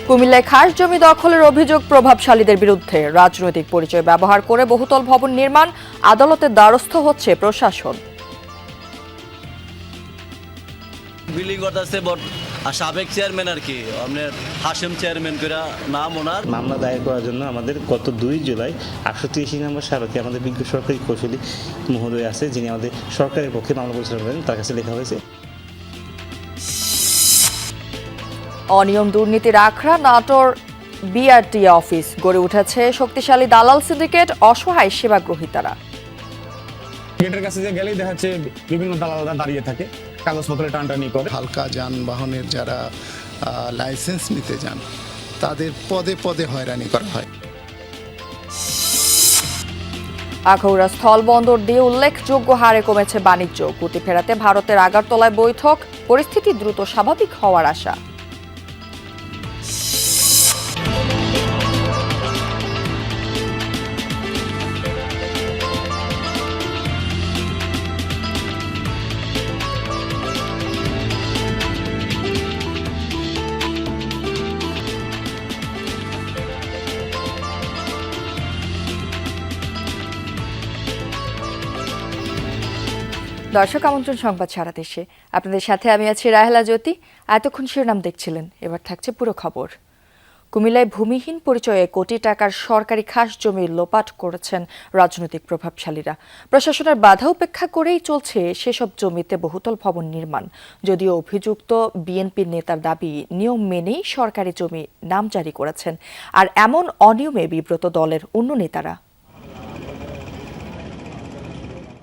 কুমিল্লায় খাস জমি দখলের অভিযোগ প্রভাবশালীদের বিরুদ্ধে। রাজনৈতিক পরিচয় ব্যবহার করে বহুতল ভবন নির্মাণ, আদালতের দ্বারস্থ হচ্ছে প্রশাসন। বিল্ডিং করতেছে সাবেক চেয়ারম্যান আর কি আপনার হাশেম চেয়ারম্যান করে নাম ওনার। মামলা দায়ের করার জন্য আমাদের গত 2 জুলাই 883 নম্বর স্মারকে আমাদের বিজ্ঞ সরকারি কৌশলী মহোদয় আছে, যিনি আমাদের সরকারের পক্ষে মামলা পরিচালনা করেন, তার কাছে লেখা হয়েছে। অনিয়ম দুর্নীতির আখড়া নাটোর বিআরটি অফিস। গড়ে উঠেছে শক্তিশালী দালাল সিন্ডিকেট, অসহায় সেবাগ্রহীতারা। গেটের কাছে যে গেলেই দেখা যাচ্ছে বিভিন্ন দালালরা দাঁড়িয়ে থাকে, কাগজপত্রে টানটানি করে। হালকা যানবাহনের যারা লাইসেন্স নিতে যান তাদের পদে পদে হয়রানি করা হয়। আখাউড়া স্থলবন্দর দিয়ে উল্লেখযোগ্য হারে কমেছে বাণিজ্য। গতি ফেরাতে ভারতের আগারতলায় বৈঠক, পরিস্থিতি দ্রুত স্বাভাবিক হওয়ার আশা। দর্শক আমন্ত্রণ সংবাদ সারা দেশে, আপনাদের সাথে আমি আছি রাহেলা জ্যোতি। এতক্ষণ শিরোনাম দেখছিলেন, এবার থাকছে পুরো খবর। কুমিল্লায় ভূমিহীন পরিচয়ে কোটি টাকার সরকারি খাস জমি লোপাট করেছেন রাজনৈতিক প্রভাবশালীরা। প্রশাসনের বাধা উপেক্ষা করেই চলছে সেসব জমিতে বহুতল ভবন নির্মাণ। যদিও অভিযুক্ত বিএনপির নেতার দাবি, নিয়ম মেনেই সরকারি জমি নামজারি করেছেন। আর এমন অনিয়মে বিব্রত দলের অন্য নেতারা।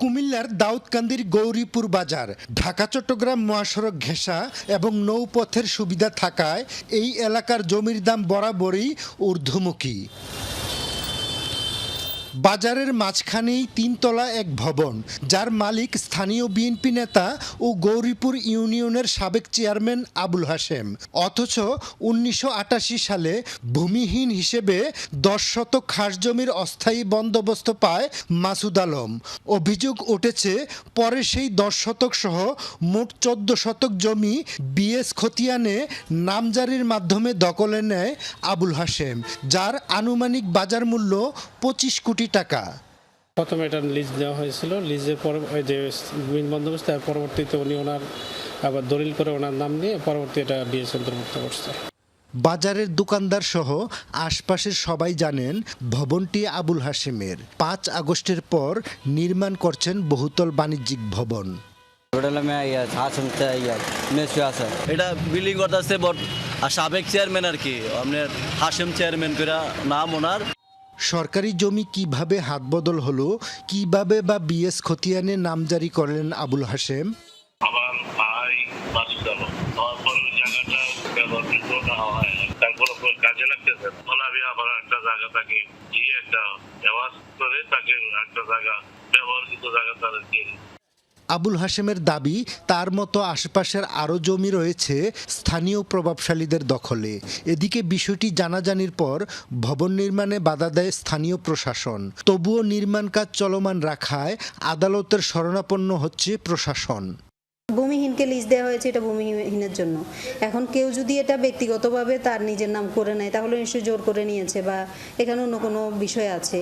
কুমিল্লার দাউদকান্দির গৌরীপুর বাজার ঢাকা চট্টগ্রাম মহাসড়ক ঘেঁষা এবং নৌপথের সুবিধা থাকায় এই এলাকার জমির দাম বরাবরই ঊর্ধ্বমুখী। বাজারের মাঝখানেই 3 তলা এক ভবন, যার মালিক স্থানীয় বিএনপি নেতা ও গৌরীপুর ইউনিয়নের সাবেক চেয়ারম্যান আবুল হাশেম। অথচ 1988 সালে ভূমিহীন হিসেবে 10 শতক খাস জমির অস্থায়ী বন্দোবস্ত পায় মাসুদ আলম। অভিযোগ উঠেছে পরে সেই 10 শতক সহ মোট 14 শতক জমি বিএস খতিয়ানে নামজারির মাধ্যমে দখলে নেয় আবুল হাশেম, যার আনুমানিক বাজার মূল্য 25 কোটি টাকা। প্রথমে এটা লিজ দেওয়া হয়েছিল, লিজের পর যে বন্দোবস্ত, পরবর্তীতে উনি ওনার আবার দলিল করে ওনার নাম নিয়ে পরবর্তী এটা বিএস অন্তর্ভুক্ত করছে। বাজারের দোকানদার সহ আশপাশের সবাই জানেন ভবনটি আবুল হাশেমের। 5 আগস্টের পর নির্মাণ করছেন বহুতল বাণিজ্যিক ভবন। এটা বিল্ডিং করতেছে সাবেক চেয়ারম্যান আর কি আপনার হাশেম চেয়ারম্যান করে নাম ওনার। সরকারি জমি কিভাবে হাতবদল হলো, কিভাবে বা বিএস খতিয়ানে নামজারি করলেন আবুল হাশেম? আমার ভাই মাসুদ আলম তারপর জায়গাটা ব্যবহৃত না হয়, তারপর কাজে লাগতেছে। আমি আবার একটা জায়গা তাকে দিয়ে একটা ব্যবহার করে তাকে একটা জায়গা ব্যবহৃত জায়গা তারা দিয়ে। আবুল হাশেমের দাবি, তার মতো আশেপাশের আরও জমি রয়েছে স্থানীয় প্রভাবশালীদের দখলে। এদিকে বিষয়টি জানাজানির পর ভবন নির্মাণে বাধা দেয় স্থানীয় প্রশাসন। তবুও নির্মাণ কাজ চলমান রাখায় আদালতের শরণাপন্ন হচ্ছে প্রশাসন। ভূমিহীনকে লিজ দেওয়া হয়েছে, এটা ভূমিহীনের জন্য। এখন কেউ যদি এটা ব্যক্তিগতভাবে তার নিজের নাম করে নেয়, তাহলে নিশ্চয়ই জোর করে নিয়েছে বা এখানে অন্য কোনো বিষয় আছে,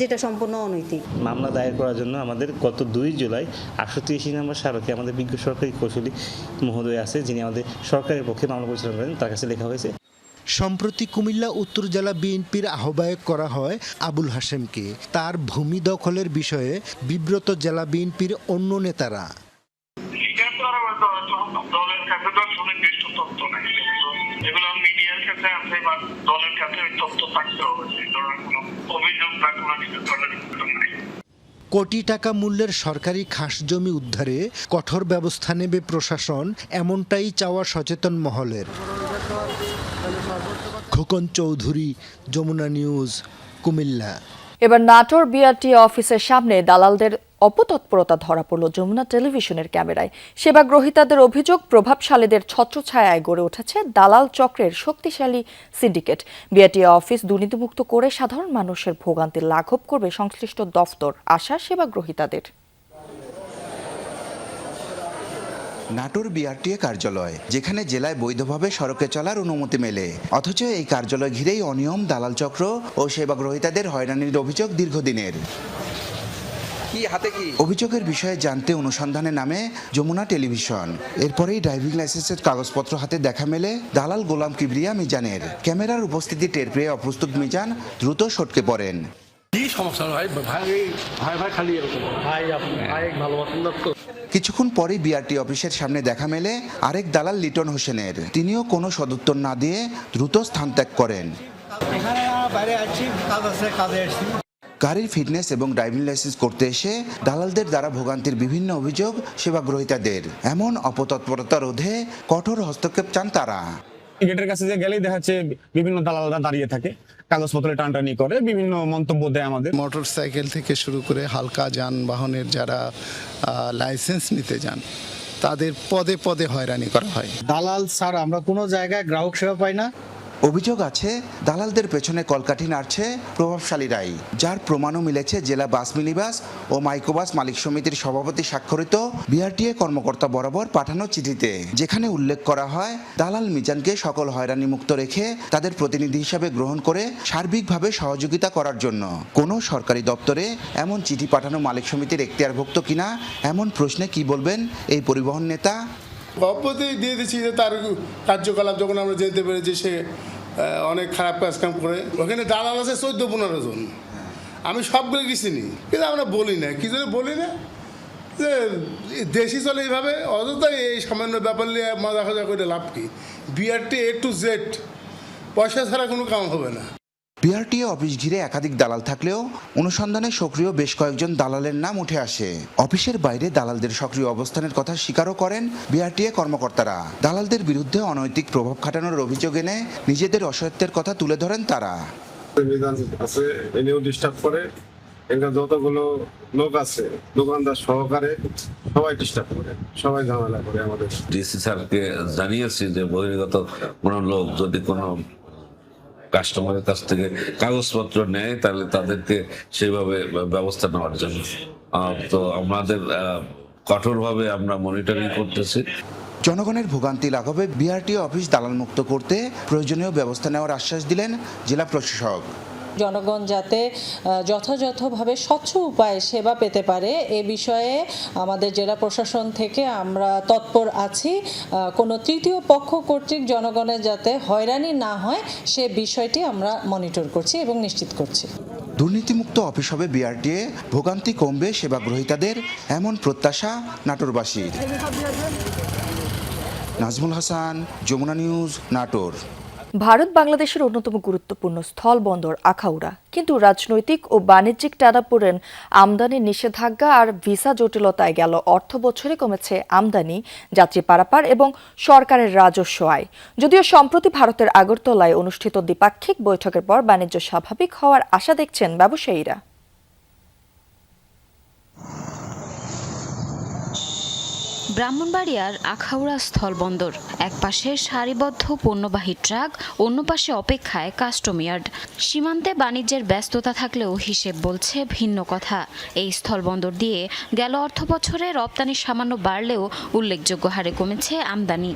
যেটা সম্পূর্ণ অনৈতিক। মামলা দায়ের করার জন্য আমাদের গত 2 জুলাই 883 নম্বর স্মারকে আমাদের বিজ্ঞ সরকারি কৌশলী মহোদয় আছে, যিনি আমাদের সরকারের পক্ষে মামলা পরিচালনা করেন, তার কাছে লেখা হয়েছে। সম্প্রতি কুমিল্লা উত্তর জেলা বিএনপির আহ্বায়ক করা হয় আবুল হাশেমকে। তার ভূমি দখলের বিষয়ে বিব্রত জেলা বিএনপির অন্য নেতারা। দলের কাছে তো সুনির্দিষ্ট তথ্য নেই, এগুলো মিডিয়ার কাছে আছে বা দলের কাছে ওই তথ্য থাকতে হবে। সেই ধরনের কোনো অভিযোগ বা কোনো কিছু দলের নাই। কোটি টাকা মূল্যের সরকারি খাস জমি উদ্ধারে কঠোর ব্যবস্থা নেবে প্রশাসন, এমনটাই চাওয়া সচেতন মহলের। খোকন চৌধুরী, যমুনা নিউজ, কুমিল্লা। এবার নাটোর বিআরটি অফিসের সামনে দালালদের অপতৎপরতা ধরা পড়ল যমুনা টেলিভিশনের ক্যামেরায়। সেবাগ্রহীতাদের অভিযোগ, প্রভাবশালীদের ছত্রছায়ায় গড়ে উঠেছে দালাল চক্রের শক্তিশালী সিন্ডিকেট। বিআরটি অফিস দুর্নীতিমুক্ত করে সাধারণ মানুষের ভোগান্তি লাঘব করবে সংশ্লিষ্ট দফতর, আশা সেবাগ্রহীতাদের। নাটোর বিআরটিএ কার্যালয়, যেখানে জেলায় বৈধভাবে সড়কে চলার অনুমতি মেলে, অথচ এই কার্যালয় ঘিরেই অনিয়ম, দালাল চক্র ও সেবাগ্রহীতাদের হয়রানির অভিযোগ দীর্ঘদিনের। অভিযোগের বিষয়ে জানতে অনুসন্ধানে নামে যমুনা টেলিভিশন। এরপরেই ড্রাইভিং লাইসেন্সের কাগজপত্র হাতে দেখা মেলে দালাল গোলাম কিবরিয়া মিজানের। ক্যামেরার উপস্থিতি টের পেয়ে অপ্রস্তুত মিজান দ্রুত সটকে পড়েন। কিছুক্ষণ পরেই বিআরটি অফিসের সামনে দেখা মেলে আরেক দালাল লিটন হোসেনের। তিনিও কোনো সদুত্তর না দিয়ে দ্রুত স্থান ত্যাগ করেন। গাড়ির ফিটনেস এবং ড্রাইভিং লাইসেন্স করতে এসে দালালদের দ্বারা ভোগান্তির বিভিন্ন অভিযোগ সেবাগ্রহীতাদের। এমন অপতৎপরতা রোধে কঠোর হস্তক্ষেপ চান তারা। গেটের কাছে যে গেলেই দেখা যাচ্ছে বিভিন্ন দালালরা দাঁড়িয়ে থাকে, কাগজপত্র টানটানি করে, বিভিন্ন মন্তব্য দেয় আমাদের। মোটর সাইকেল থেকে শুরু করে হালকা যানবাহনের যারা লাইসেন্স নিতে যান তাদের পদে পদে হয়রানি করা হয়। দালাল স্যার, আমরা কোনো জায়গায় গ্রাহক সেবা পাই না। অভিযোগ আছে দালালদের পেছনে কলকাঠি নাড়ছে প্রভাবশালীরাই, যার প্রমাণও মিলেছে জেলা বাস মিনিবাস ও মাইক্রোবাস মালিক সমিতির সভাপতি স্বাক্ষরিত বিআরটিএ কর্মকর্তা বরাবর পাঠানো চিঠিতে, যেখানে উল্লেখ করা হয় দালাল মিজানকে সকল হয়রানি মুক্ত রেখে তাদের প্রতিনিধি হিসাবে গ্রহণ করে সার্বিকভাবে সহযোগিতা করার জন্য। কোনো সরকারি দপ্তরে এমন চিঠি পাঠানো মালিক সমিতির এখতিয়ারভুক্ত কিনা এমন প্রশ্নে কি বলবেন এই পরিবহন নেতা? অব্যাহতি দিয়ে দিচ্ছি যে তার কার্যকলাপ যখন আমরা জানতে পেরেছি সে অনেক খারাপ কাজকাম করে। ওখানে দালাল আছে 14-15 জন। আমি সবগুলো কিছু নিই, কিন্তু আমরা বলি না। কি জন্য বলি না? যে দেশই চলে এইভাবে, অযথাই এই সামান্য ব্যাপার নিয়ে মজা খজা করে লাভ কি? বিআরটি A to Z পয়সা ছাড়া কোনো কাম হবে না। বিআরটিএ অফিস ঘিরে একাধিক দালাল থাকলেও অনুসন্ধানে সক্রিয় বেশ কয়েকজন দালালের নাম উঠে আসে। অফিসের বাইরে দালালদের সক্রিয় অবস্থানের কথা স্বীকারও করেন বিআরটিএ কর্মকর্তারা। দালালদের বিরুদ্ধে অনৈতিক প্রভাব খাটানোর অভিযোগ এনে নিজেদের অসত্যের কথা তুলে ধরেন তারা। যতগুলো লোক আছে দোকানদার সহকারে সবাই ডিস্টার্ব করে, সবাই ঝামেলা করে। আমাদের ডিসি স্যারকে জানিয়েছি যে বহির্গত কোনো লোক যদি কোনো কাস্টমারের কাছ থেকে কাগজপত্র নেয় তাহলে তাদেরকে সেইভাবে ব্যবস্থা নেওয়ার জন্য। তো আমাদের কঠোরভাবে আমরা মনিটরিং করতেছি। জনগণের ভোগান্তি লাঘবে বিআরটিএ অফিস দালাল মুক্ত করতে প্রয়োজনীয় ব্যবস্থা নেওয়ার আশ্বাস দিলেন জেলা প্রশাসক। জনগণ যাতে যথাযথভাবে স্বচ্ছ উপায়ে সেবা পেতে পারে এ বিষয়ে আমাদের জেলা প্রশাসন থেকে আমরা তৎপর আছি। কোনো তৃতীয় পক্ষ কর্তৃক জনগণের যাতে হয়রানি না হয় সে বিষয়টি আমরা মনিটর করছি এবং নিশ্চিত করছি। দুর্নীতিমুক্ত অফিস হবে বিআরটিএ, ভোগান্তি কমবে সেবাগ্রহীতাদের, এমন প্রত্যাশা নাটোরবাসীর। নাজমুল হাসান, যমুনা নিউজ, নাটোর। ভারত বাংলাদেশের অন্যতম গুরুত্বপূর্ণ স্থল বন্দর আখাউড়া, কিন্তু রাজনৈতিক ও বাণিজ্যিক টানাপোড়েন, আমদানি নিষেধাজ্ঞা আর ভিসা জটিলতায় গেল অর্থ বছরে কমেছে আমদানি, যাত্রী পারাপার এবং সরকারের রাজস্ব আয়। যদিও সম্প্রতি ভারতের আগরতলায় অনুষ্ঠিত দ্বিপাক্ষিক বৈঠকের পর বাণিজ্য স্বাভাবিক হওয়ার আশা দেখছেন ব্যবসায়ীরা। ব্রাহ্মণবাড়িয়ার আখাউড়া স্থলবন্দর, একপাশে সারিবদ্ধ পণ্যবাহী ট্রাক, অন্য পাশে অপেক্ষায় কাস্টম ইয়ার্ড। সীমান্তে বাণিজ্যের ব্যস্ততা থাকলেও হিসেব বলছে ভিন্ন কথা। এই স্থলবন্দর দিয়ে গেল অর্থবছরে রপ্তানি সামান্য বাড়লেও উল্লেখযোগ্য হারে কমেছে আমদানি।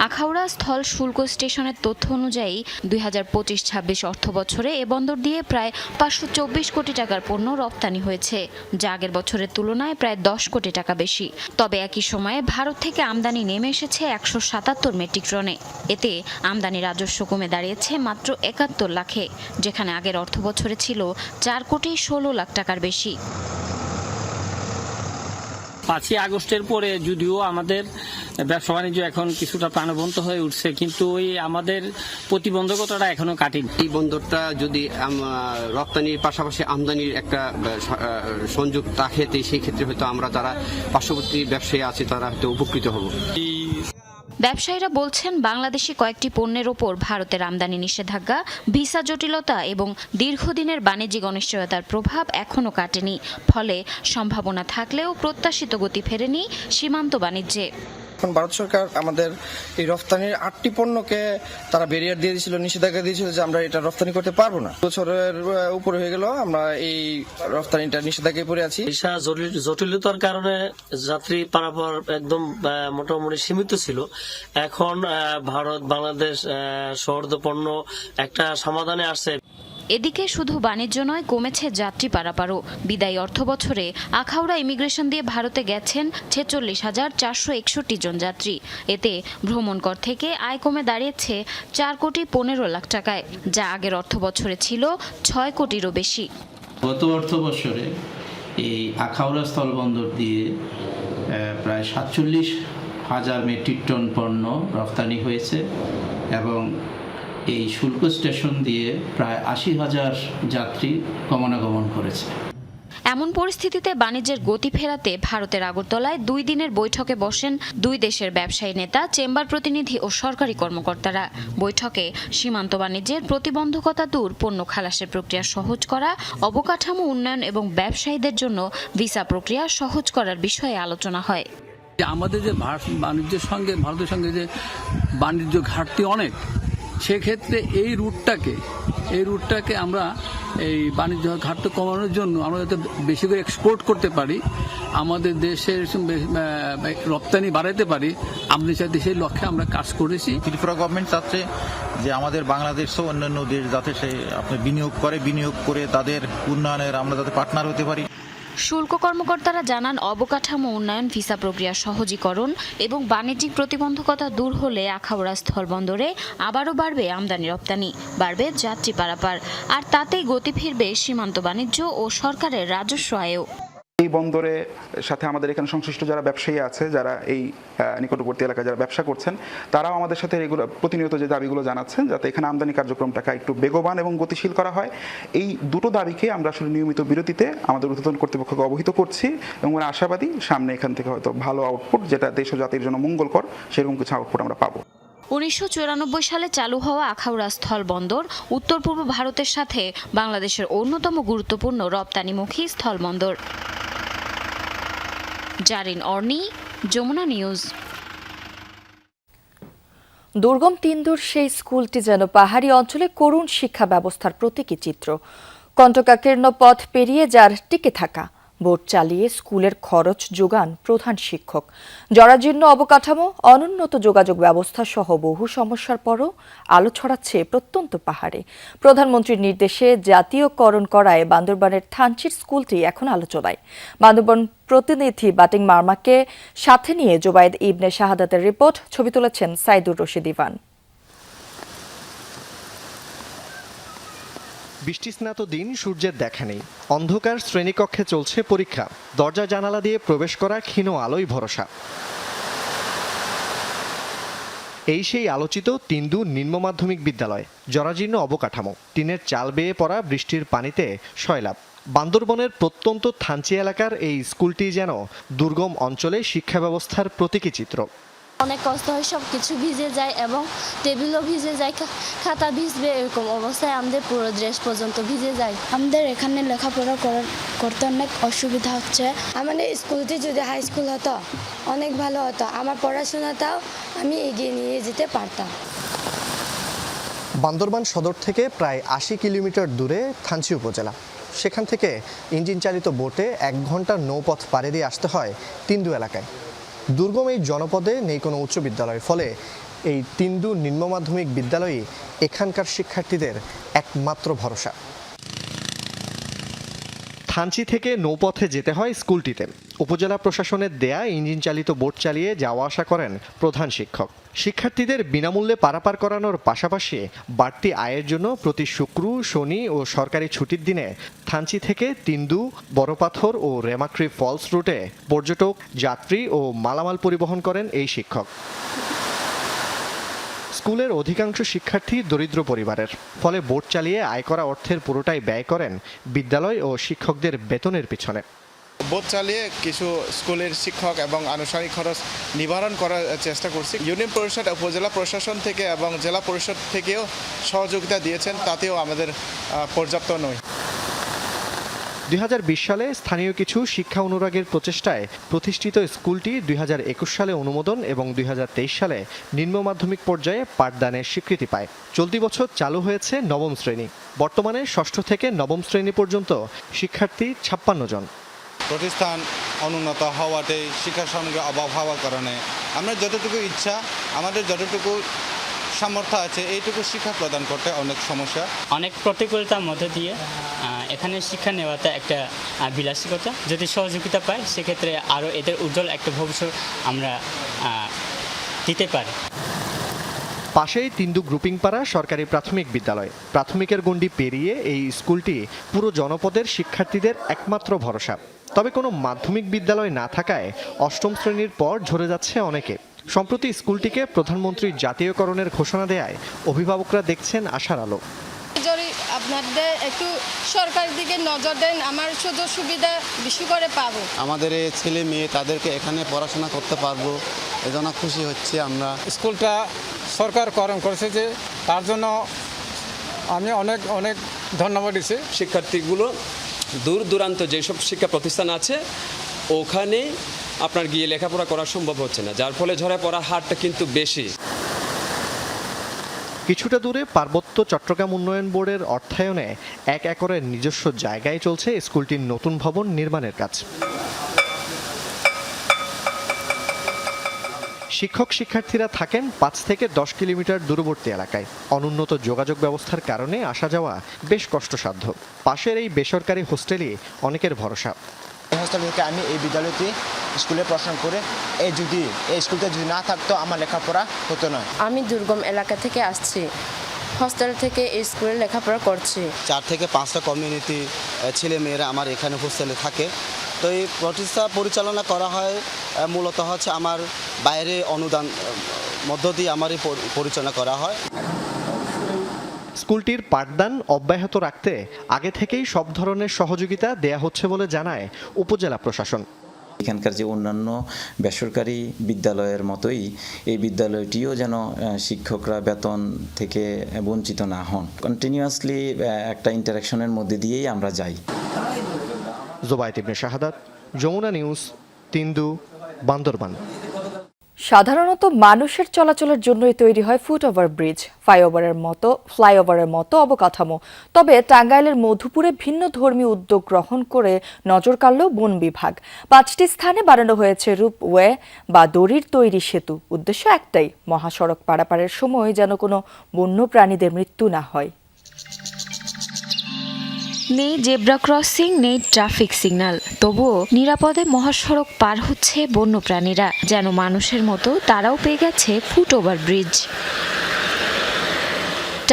আখাউড়া স্থল শুল্ক স্টেশনের তথ্য অনুযায়ী 2025-26 অর্থবছরে এ বন্দর দিয়ে প্রায় 524 কোটি টাকার পণ্য রপ্তানি হয়েছে, যা আগের বছরের তুলনায় প্রায় 10 কোটি টাকা বেশি। তবে একই সময়ে ভারত থেকে আমদানি নেমে এসেছে 177 মেট্রিক টনে। এতে আমদানি রাজস্ব কমে দাঁড়িয়েছে মাত্র 71 লাখে, যেখানে আগের অর্থবছরে ছিল 4 কোটি 16 লাখ টাকার বেশি। 5ই আগস্টের পরে যদিও আমাদের ব্যবসা বাণিজ্য এখন কিছুটা প্রাণবন্ত হয়ে উঠছে, কিন্তু ওই আমাদের প্রতিবন্ধকতাটা এখনো কাটেনি। এই বন্দরটা যদি রপ্তানির পাশাপাশি আমদানির একটা সংযোগ রাখে, সেই ক্ষেত্রে হয়তো আমরা যারা পার্শ্ববর্তী ব্যবসায়ী আছে তারা হয়তো উপকৃত হব। ব্যবসায়ীরা বলছেন, বাংলাদেশি কয়েকটি পণ্যের ওপর ভারতের আমদানি নিষেধাজ্ঞা, ভিসা জটিলতা এবং দীর্ঘদিনের বাণিজ্যিক অনিশ্চয়তার প্রভাব এখনও কাটেনি। ফলে সম্ভাবনা থাকলেও প্রত্যাশিত গতি ফেরেনি সীমান্ত বাণিজ্যে। এখন ভারত সরকার আমাদের এই রফতানির 8টি পণ্যকে তারা ব্যারিয়ার দিয়ে দিয়েছিল, নিষেধাজ্ঞা দিয়েছিল যে আমরা এটা রফতানি করতে পারবো না। বছরের উপরে হয়ে গেল আমরা এই রফতানিটা নিষেধাজ্ঞায় পড়ে আছি। জটিলতার কারণে যাত্রী পারাপার একদম মোটামুটি সীমিত ছিল। এখন ভারত বাংলাদেশ সৌহার্দ্য পণ্য একটা সমাধানে আসছে। এদিকে শুধু বাণিজ্য নয়, কমেছে যাত্রী পারাপারও। বিদায়ী অর্থবছরে আখাউড়া ইমিগ্রেশন দিয়ে ভারতে গেছেন 46,461 জন যাত্রী। এতে ভ্রমণ কর থেকে আয় কমে দাঁড়িয়েছে 4,15,00,000 টাকায়, যা আগের অর্থবছরে ছিল 6 কোটিরও বেশি। গত অর্থবছরে এই আখাউড়া স্থলবন্দর দিয়ে প্রায় 47,000 মেট্রিক টন পণ্য রফতানি হয়েছে এবং এই শুল্ক স্টেশন দিয়ে প্রায় 80,000 যাত্রী গমনাগমন করেছে। এমন পরিস্থিতিতে বাণিজ্যের গতি ফেরাতে ভারতের আগরতলায় 2 দিনের বৈঠকে বসেন 2 দেশের ব্যবসায়ী নেতা, চেম্বার প্রতিনিধি ও সরকারি কর্মকর্তারা। বৈঠকে সীমান্ত বাণিজ্যের প্রতিবন্ধকতা দূর, পণ্য খালাসের প্রক্রিয়া সহজ করা, অবকাঠামো উন্নয়ন এবং ব্যবসায়ীদের জন্য ভিসা প্রক্রিয়া সহজ করার বিষয়ে আলোচনা হয়। আমাদের যে বাণিজ্যের সঙ্গে ভারতের সঙ্গে যে বাণিজ্য ঘাটতি অনেক, সেক্ষেত্রে এই রুটটাকে আমরা এই বাণিজ্য ঘাটতি কমানোর জন্য আমরা যাতে বেশি করে এক্সপোর্ট করতে পারি, আমাদের দেশের রপ্তানি বাড়াতে পারি, আমাদের সাথে সেই লক্ষ্যে আমরা কাজ করেছি। ত্রিপুরা গভর্নমেন্ট চাচ্ছে যে আমাদের বাংলাদেশ ও অন্যান্য দেশ যাতে সে আপনি বিনিয়োগ করে তাদের উন্নয়নের আমরা যাতে পার্টনার হতে পারি। শুল্ক কর্মকর্তারা জানান, অবকাঠামো উন্নয়ন, ভিসা প্রক্রিয়া সহজীকরণ এবং বাণিজ্যিক প্রতিবন্ধকতা দূর হলে আখাউড়া স্থলবন্দরে আবারও বাড়বে আমদানি রপ্তানি, বাড়বে যাত্রী পারাপার, আর তাতেই গতি ফিরবে সীমান্ত বাণিজ্য ও সরকারের রাজস্ব আয়ও। এই বন্দরে সাথে আমাদের এখানে সংশ্লিষ্ট যারা ব্যবসায়ী আছে, যারা এই নিকটবর্তী এলাকায় যারা ব্যবসা করছেন, তারাও আমাদের সাথে এগুলো প্রতিনিয়ত যে দাবিগুলো জানাচ্ছেন যাতে এখানে আমদানি কার্যক্রমটাকে একটু বেগবান এবং গতিশীল করা হয়। এই দুটো দাবিকে আমরা আসলে নিয়মিত বিরতিতে আমাদের ঊর্ধ্বতন কর্তৃপক্ষকে অবহিত করছি এবং আমরা আশাবাদী সামনে এখান থেকে হয়তো ভালো আউটপুট, যেটা দেশ ও জাতির জন্য মঙ্গলকর, সেরকম কিছু আউটপুট আমরা পাবো। 1994 সালে চালু হওয়া আখাউড়া স্থল বন্দর উত্তর পূর্ব ভারতের সাথে বাংলাদেশের অন্যতম গুরুত্বপূর্ণ রপ্তানিমুখী স্থলবন্দর। জারিন অর্নি, যমুনা নিউজ। দুর্গম তিন্দুর সেই স্কুলটি যেন পাহাড়ি অঞ্চলে করুণ শিক্ষা ব্যবস্থার প্রতীকী চিত্র। কণ্টকাকীর্ণ পথ পেরিয়ে যার টিকে থাকা, বোট চালিয়ে স্কুলের খরচ যোগান প্রধান শিক্ষক, জরাজীর্ণ অবকাঠামো, অনুন্নত যোগাযোগ ব্যবস্থা সহ বহু সমস্যার পরও আলো ছড়াচ্ছে প্রত্যন্ত পাহাড়ে। প্রধানমন্ত্রীর নির্দেশে জাতীয়করণ করায় বান্দরবানের থানচির স্কুলটি এখন আলোচনায়। বান্দরবান প্রতিনিধি বাটিং মার্মাকে সাথে নিয়ে জোবায়েদ ইবনে শাহাদাতের রিপোর্ট, ছবি তুলেছেন সাইদুর রশিদ ইভান। বৃষ্টিস্নাত দিন, সূর্যের দেখা নেই, অন্ধকার শ্রেণীকক্ষে চলছে পরীক্ষা, দরজা জানালা দিয়ে প্রবেশ করা ক্ষীণ আলোই ভরসা। এই সেই আলোচিত তিন্দু নিম্ন মাধ্যমিক বিদ্যালয়, জরাজীর্ণ অবকাঠামো, টিনের চাল বেয়ে পড়া বৃষ্টির পানিতে সয়লাব। বান্দরবনের প্রত্যন্ত থানচি এলাকার এই স্কুলটি যেন দুর্গম অঞ্চলে শিক্ষা ব্যবস্থার প্রতীকী চিত্র। অনেক কষ্ট হয়, সব কিছু ভিজে যায় এবং টেবিলও ভিজে যায়, খাতা ভিজবে, এরকম অবস্থায় আমাদের পুরো ড্রেস পর্যন্ত ভিজে যায়। আমাদের এখানে লেখাপড়া করতে অনেক অসুবিধা হচ্ছে। আমাদের স্কুলটি যদি হাই স্কুল হতো অনেক ভালো হতো, আমার পড়াশোনাটাও আমি এগিয়ে নিয়ে যেতে পারতাম। বান্দরবান সদর থেকে প্রায় 80 কিলোমিটার দূরে থানচি উপজেলা। সেখান থেকে ইঞ্জিন চালিত বোটে 1 ঘন্টার নৌপথ পাড়ি দিয়ে আসতে হয় তিন্দু এলাকায়। দুর্গম এই জনপদে নেই কোনো উচ্চ বিদ্যালয়, ফলে এই তিন্দু নিম্ন মাধ্যমিক বিদ্যালয়ই এখানকার শিক্ষার্থীদের একমাত্র ভরসা। থানচি থেকে নৌপথে যেতে হয় স্কুলটিতে। উপজেলা প্রশাসনের দেয়া ইঞ্জিন চালিত বোট চালিয়ে যাওয়া আসা করেন প্রধান শিক্ষক। শিক্ষার্থীদের বিনামূল্যে পারাপার করানোর পাশাপাশি বাড়তি আয়ের জন্য প্রতি শুক্র, শনি ও সরকারি ছুটির দিনে থানচি থেকে তিন্দু, বড়পাথর ও রেমাক্রি ফলস রুটে পর্যটক, যাত্রী ও মালামাল পরিবহন করেন এই শিক্ষক। স্কুলের অধিকাংশ শিক্ষার্থী দরিদ্র পরিবারের, ফলে বোট চালিয়ে আয় করা অর্থের পুরোটাই ব্যয় করেন বিদ্যালয় ও শিক্ষকদের বেতনের পিছনে। বোট চালিয়ে কিছু স্কুলের শিক্ষক এবং আনুষ্ঠানিক খরচ নিবারণ করার চেষ্টা করছি। ইউনিয়ন পরিষদ, উপজেলা প্রশাসন থেকে এবং জেলা পরিষদ থেকেও সহযোগিতা দিয়েছেন, তাতেও আমাদের পর্যাপ্ত নয়। 2020 সালে স্থানীয় কিছু শিক্ষা অনুরাগের প্রচেষ্টায় প্রতিষ্ঠিত স্কুলটি 2021 সালে অনুমোদন এবং 2023 সালে নিম্ন মাধ্যমিক পর্যায়ে পাঠদানের স্বীকৃতি পায়। চলতি বছর চালু হয়েছে নবম শ্রেণী। বর্তমানে ষষ্ঠ থেকে নবম শ্রেণী পর্যন্ত শিক্ষার্থী 56 জন। প্রতিষ্ঠান অনুন্নত হওয়াতে শিক্ষার সামগ্রীর অভাব হওয়ার কারণে আমরা যতটুকু ইচ্ছা, আমাদের যতটুকু সামর্থ্য আছে এইটুকু শিক্ষা প্রদান করতে অনেক সমস্যা, অনেক প্রতিকূলতার মধ্যে দিয়ে এখানে শিক্ষা নেওয়াতে একটা বিলাসিকতা, যদি সহযোগিতা পায় সেক্ষেত্রে আরও এদের উজ্জ্বল একটা ভবিষ্যৎ আমরা দিতে পারি। পাশেই তিন্দু গ্রুপিং পাড়া সরকারি প্রাথমিক বিদ্যালয়। প্রাথমিকের গণ্ডি পেরিয়ে এই স্কুলটি পুরো জনপদের শিক্ষার্থীদের একমাত্র ভরসা। তবে কোনো মাধ্যমিক বিদ্যালয় না থাকায় অষ্টম শ্রেণীর পর ঝরে যাচ্ছে অনেকে। সম্প্রতি স্কুলটিকে প্রধানমন্ত্রীর জাতীয়করণের ঘোষণা দেয়ায় অভিভাবকরা দেখছেন আশার আলো। যদি আপনাদের একটু সরকারের দিকে নজর দেন, আমার সুযোগ সুবিধা বেশি করে পাবো। আমাদের এই ছেলে মেয়ে তাদেরকে এখানে পড়াশোনা করতে পারবো, এজন্য খুশি হচ্ছে আমরা। স্কুলটা সরকার করণ করেছে যে তার জন্য আমি অনেক অনেক ধন্যবাদ দিচ্ছি। শিক্ষার্থীগুলো দূর দূরান্ত যেসব শিক্ষা প্রতিষ্ঠান আছে ওখানে আপনার গিয়ে লেখাপড়া করা সম্ভব হচ্ছে না, যার ফলে ঝরে পড়ার হারটা কিন্তু বেশি। কিছুটা দূরে পার্বত্য চট্টগ্রাম উন্নয়ন বোর্ডের অর্থায়নে 1 একরের নিজস্ব জায়গায় চলছে স্কুলটির নতুন ভবন নির্মাণের কাজ। শিক্ষক শিক্ষার্থীরা থাকেন 5 থেকে 10 কিলোমিটার দূরবর্তী এলাকায়। অনুন্নত যোগাযোগ ব্যবস্থার কারণে আসা যাওয়া বেশ কষ্টসাধ্য। পাশের এই বেসরকারি হোস্টেলই অনেকের ভরসা। হোস্টেল থেকে আমি এই বিদ্যালয়তে স্কুলে পড়াশোনা করে এই স্কুলটা যদি না থাকতো আমার লেখাপড়া হতো না। আমি দুর্গম এলাকা থেকে আসছি, হস্টেল থেকে এই স্কুলে লেখাপড়া করছি। 4 থেকে 5টা কমিউনিটি ছেলে মেয়েরা আমার এখানে হোস্টেলে থাকে। তো এই প্রতিষ্ঠা পরিচালনা করা হয় মূলত হচ্ছে আমার বাইরে অনুদান মধ্য দিয়ে আমার এই পরিচালনা করা হয়। স্কুলটির পাঠদান অব্যাহত রাখতে আগে থেকেই সব ধরনের সহযোগিতা দেয়া হচ্ছে বলে জানায় উপজেলা প্রশাসন। এখানকার যে অন্যান্য বেসরকারি বিদ্যালয়ের মতোই এই বিদ্যালয়টিও যেন শিক্ষকরা বেতন থেকে বঞ্চিত না হন। কন্টিনিউয়াসলি একটা ইন্টারাকশনের মধ্যে দিয়েই আমরা যাই। জোবায়েত ইবনে শাহাদাত, যমুনা নিউজ, তিন্দু, বান্দরবান। সাধারণত মানুষের চলাচলের জন্যই তৈরি হয় ফুটওভার ব্রিজ, ফ্লাইওভারের মতো অবকাঠামো। তবে টাঙ্গাইলের মধুপুরে ভিন্ন ধর্মীয় উদ্যোগ গ্রহণ করে নজর কাড়ল বন বিভাগ। 5টি স্থানে বানানো হয়েছে রূপওয়ে বা দড়ির তৈরি সেতু। উদ্দেশ্য একটাই, মহাসড়ক পারাপারের সময় যেন কোনো বন্য প্রাণীদের মৃত্যু না হয়। নেই জেব্রা ক্রসিং, নেই ট্রাফিক সিগন্যাল, তবুও নিরাপদে মহাসড়ক পার হচ্ছে বন্যপ্রাণীরা। যেন মানুষের মতো তারাও পেয়ে গেছে ফুটওভার ব্রিজ।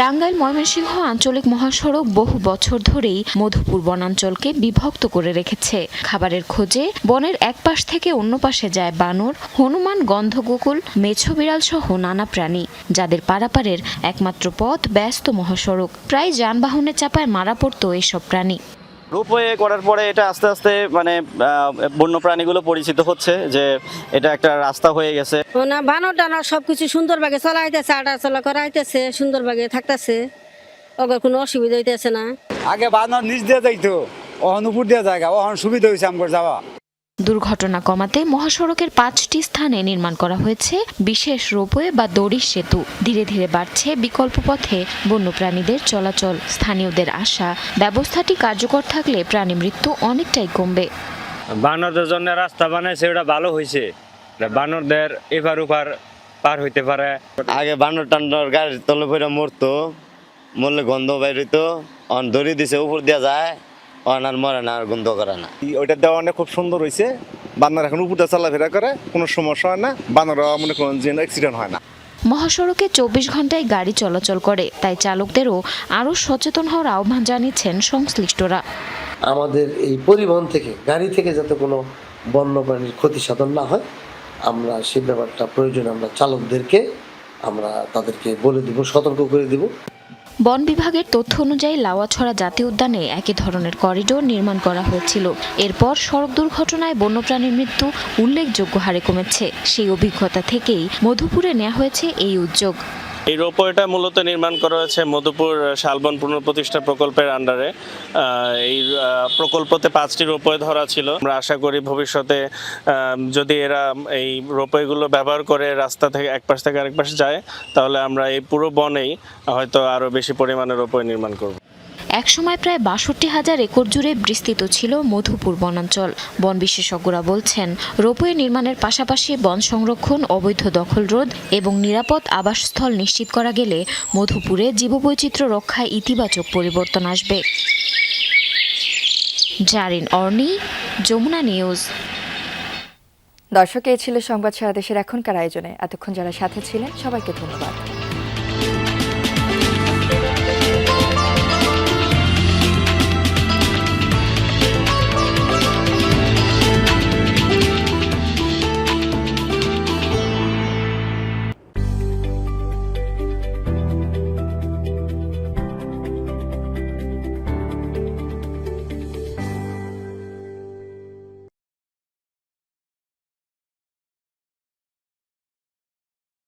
টাঙ্গাইল ময়মনসিংহ আঞ্চলিক মহাসড়ক বহু বছর ধরেই মধুপুর বনাঞ্চলকে বিভক্ত করে রেখেছে। খাবারের খোঁজে বনের এক পাশ থেকে অন্য পাশে যায় বানর, হনুমান, গন্ধগোকুল, মেছো বিড়াল সহ নানা প্রাণী, যাদের পারাপারের একমাত্র পথ ব্যস্ত মহাসড়ক। প্রায় যানবাহনের চাপায় মারা পড়তো এসব প্রাণী। রূপওয়ে করার পরে এটা আস্তে আস্তে বন্য প্রাণীগুলো পরিচিত হচ্ছে যে এটা একটা রাস্তা হয়ে গেছে। বানর টানর সবকিছু সুন্দরভাবে চলা হইতেছে, আটাচলা করা হইতেছে, সুন্দরভাবে থাকতেছে, ওদের কোনো অসুবিধা হইতেছে না। আগে বানর নিচ দিয়ে যাইতো, অহন উপর দিয়ে জায়গা, অহন সুবিধা হয়েছে আমার যাওয়া। দুর্ঘটনা কমাতে মহাসড়কের 5টি স্থানে নির্মাণ করা হয়েছে বিশেষ রোপওয়ে বা দড়ির সেতু। ধীরে ধীরে বাড়ছে বিকল্প পথে বন্যপ্রাণীদের চলাচল। স্থানীয়দের আশা, ব্যবস্থাটি কার্যকর থাকলে প্রাণী মৃত্যু অনেকটাই কমবে। বানরদের জন্য রাস্তা বানাইছে, ওটা ভালো হয়েছে, বানরদের এপার ওপার পার হইতে পারে। আগে বানর টান্ডর গাড়ির তলে পড়ে মরতো, মরলে গন্ধ বাইর হইতো, দড়ি দিছে উপর দিয়ে যায়, আর মরে না, আর গন্ধ করে না। ওইটা দেওয়া অনেক খুব সুন্দর হয়েছে। বানর এখন উপরে চলাফেরা করে, কোনো সমস্যা হয় না, বানর মনে করেন যে অ্যাক্সিডেন্ট হয় না। মহাসড়কে 24 ঘন্টায় গাড়ি চলাচল করে, তাই চালকদেরও আরও সচেতন হওয়ার আহ্বান জানিয়েছেন সংশ্লিষ্টরা। আমাদের এই পরিবহন থেকে, গাড়ি থেকে যাতে কোনো বন্যপ্রাণীর ক্ষতি সাধন না হয়, আমরা সেই ব্যাপারটা প্রয়োজনে আমরা চালকদেরকে তাদেরকে বলে দিব, সতর্ক করে দিব। বন বিভাগের তথ্য অনুযায়ী লাওয়াছড়া জাতীয় উদ্যানে একই ধরনের করিডোর নির্মাণ করা হয়েছিল। এরপর সড়ক দুর্ঘটনায় বন্যপ্রাণীর মৃত্যু উল্লেখযোগ্য হারে কমেছে। সেই অভিজ্ঞতা থেকেই মধুপুরে নেওয়া হয়েছে এই উদ্যোগ। এই রোপওয়েটা মূলত নির্মাণ করা হয়েছে মধুপুর শালবন পুনঃপ্রতিষ্ঠা প্রকল্পের আন্ডারে। এই প্রকল্পতে 5টি রোপওয়ে ধরা ছিল। আমরা আশা করি ভবিষ্যতে যদি এরা এই রোপওয়েগুলো ব্যবহার করে রাস্তা থেকে এক পাশ থেকে আরেক পাশে যায়, তাহলে আমরা এই পুরো বনেই হয়তো আরও বেশি পরিমাণে রোপওয়ে নির্মাণ করব। একসময় প্রায় 62,000 একর জুড়ে বিস্তৃত ছিল মধুপুর বনাঞ্চল। বন বিশেষজ্ঞরা বলছেন, রোপওয়ে নির্মাণের পাশাপাশি বন সংরক্ষণ, অবৈধ দখল রোধ এবং নিরাপদ আবাসস্থল নিশ্চিত করা গেলে মধুপুরে জীববৈচিত্র্য রক্ষায় ইতিবাচক পরিবর্তন আসবে। জারিন অর্নি, যমুনা নিউজ। দর্শক, এই ছিল সংবাদ সারা দেশের এখনকার আয়োজনে। এতক্ষণ যারা সাথে ছিলেন সবাইকে ধন্যবাদ।